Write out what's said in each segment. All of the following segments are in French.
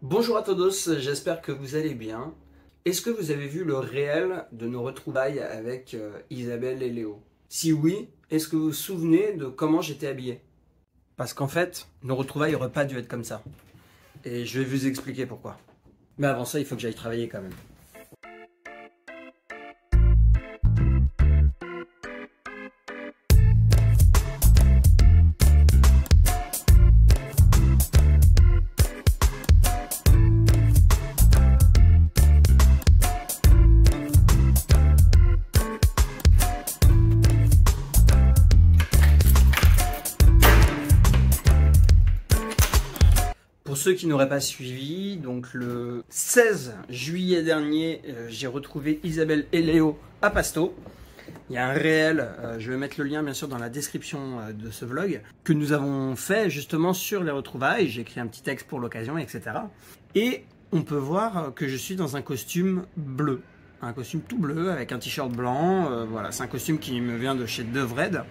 Bonjour à todos, j'espère que vous allez bien. Est-ce que vous avez vu le réel de nos retrouvailles avec Isabelle et Léo? Si oui, est-ce que vous vous souvenez de comment j'étais habillé? Parce qu'en fait, nos retrouvailles n'auraient pas dû être comme ça. Et je vais vous expliquer pourquoi. Mais avant ça, il faut que j'aille travailler quand même. Pour ceux qui n'auraient pas suivi, donc le 16 juillet dernier, j'ai retrouvé Isabelle et Léo à Pasto. Il y a un réel, je vais mettre le lien bien sûr dans la description de ce vlog, que nous avons fait justement sur les retrouvailles. J'ai écrit un petit texte pour l'occasion, etc. Et on peut voir que je suis dans un costume bleu. Un costume tout bleu avec un t-shirt blanc, voilà, c'est un costume qui me vient de chez Devred.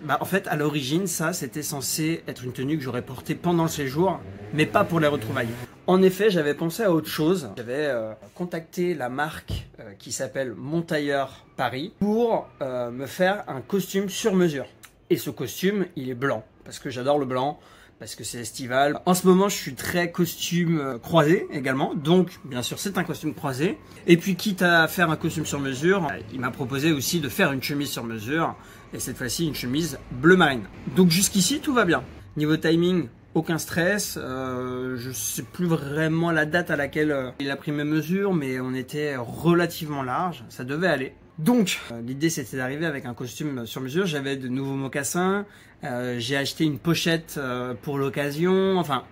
En fait, à l'origine, ça, c'était censé être une tenue que j'aurais portée pendant le séjour, mais pas pour les retrouvailles. En effet, j'avais pensé à autre chose. J'avais contacté la marque qui s'appelle Montailleur Paris pour me faire un costume sur mesure. Et ce costume, il est blanc, parce que j'adore le blanc. Parce que c'est estival. En ce moment, je suis très costume croisé également. Donc, bien sûr, c'est un costume croisé. Et puis, quitte à faire un costume sur mesure, il m'a proposé aussi de faire une chemise sur mesure. Et cette fois-ci, une chemise bleu marine. Donc, jusqu'ici, tout va bien. Niveau timing, aucun stress. Je sais plus vraiment la date à laquelle il a pris mes mesures, mais on était relativement large. Ça devait aller. Donc, l'idée c'était d'arriver avec un costume sur mesure. J'avais de nouveaux mocassins, j'ai acheté une pochette pour l'occasion. Enfin,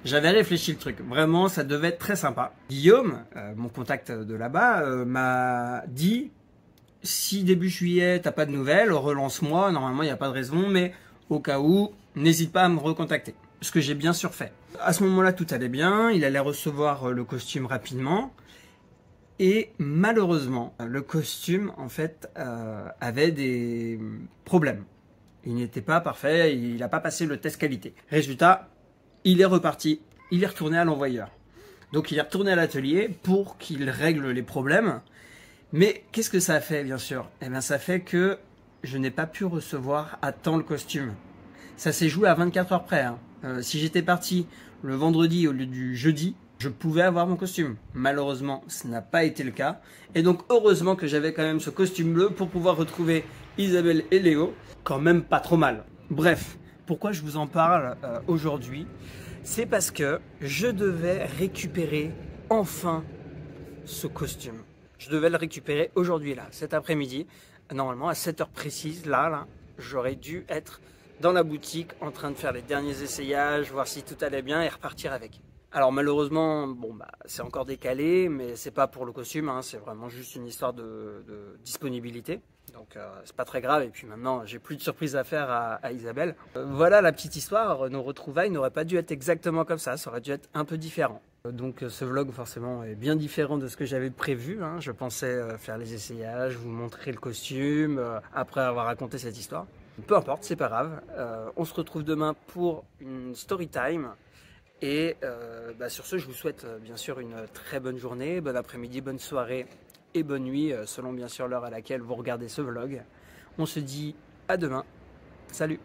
j'avais réfléchi le truc. Vraiment, ça devait être très sympa. Guillaume, mon contact de là-bas, m'a dit si début juillet t'as pas de nouvelles, relance-moi. Normalement, il n'y a pas de raison, mais au cas où, n'hésite pas à me recontacter. Ce que j'ai bien sûr fait. À ce moment-là, tout allait bien. Il allait recevoir le costume rapidement. Et malheureusement, le costume, en fait, avait des problèmes. Il n'était pas parfait, il n'a pas passé le test qualité. Résultat, il est reparti, il est retourné à l'envoyeur. Donc il est retourné à l'atelier pour qu'il règle les problèmes. Mais qu'est-ce que ça a fait, bien sûr? Eh bien, ça fait que je n'ai pas pu recevoir à temps le costume. Ça s'est joué à 24 heures près. Hein. Si j'étais parti le vendredi au lieu du jeudi, je pouvais avoir mon costume. Malheureusement, ce n'a pas été le cas. Et donc, heureusement que j'avais quand même ce costume bleu pour pouvoir retrouver Isabelle et Léo. Quand même pas trop mal. Bref, pourquoi je vous en parle aujourd'hui? C'est parce que je devais récupérer enfin ce costume. Je devais le récupérer aujourd'hui, là, cet après-midi. Normalement, à 7 heures précises, là, j'aurais dû être dans la boutique en train de faire les derniers essayages, voir si tout allait bien et repartir avec. Alors malheureusement, c'est encore décalé, mais c'est pas pour le costume, hein, c'est vraiment juste une histoire de disponibilité. Donc c'est pas très grave, et puis maintenant j'ai plus de surprises à faire à Isabelle. Voilà la petite histoire, nos retrouvailles n'auraient pas dû être exactement comme ça aurait dû être un peu différent. Donc ce vlog forcément est bien différent de ce que j'avais prévu, hein. Je pensais faire les essayages, vous montrer le costume, après avoir raconté cette histoire. Peu importe, c'est pas grave, on se retrouve demain pour une story time. Et sur ce, je vous souhaite bien sûr une très bonne journée, bon après-midi, bonne soirée et bonne nuit, selon bien sûr l'heure à laquelle vous regardez ce vlog. On se dit à demain. Salut!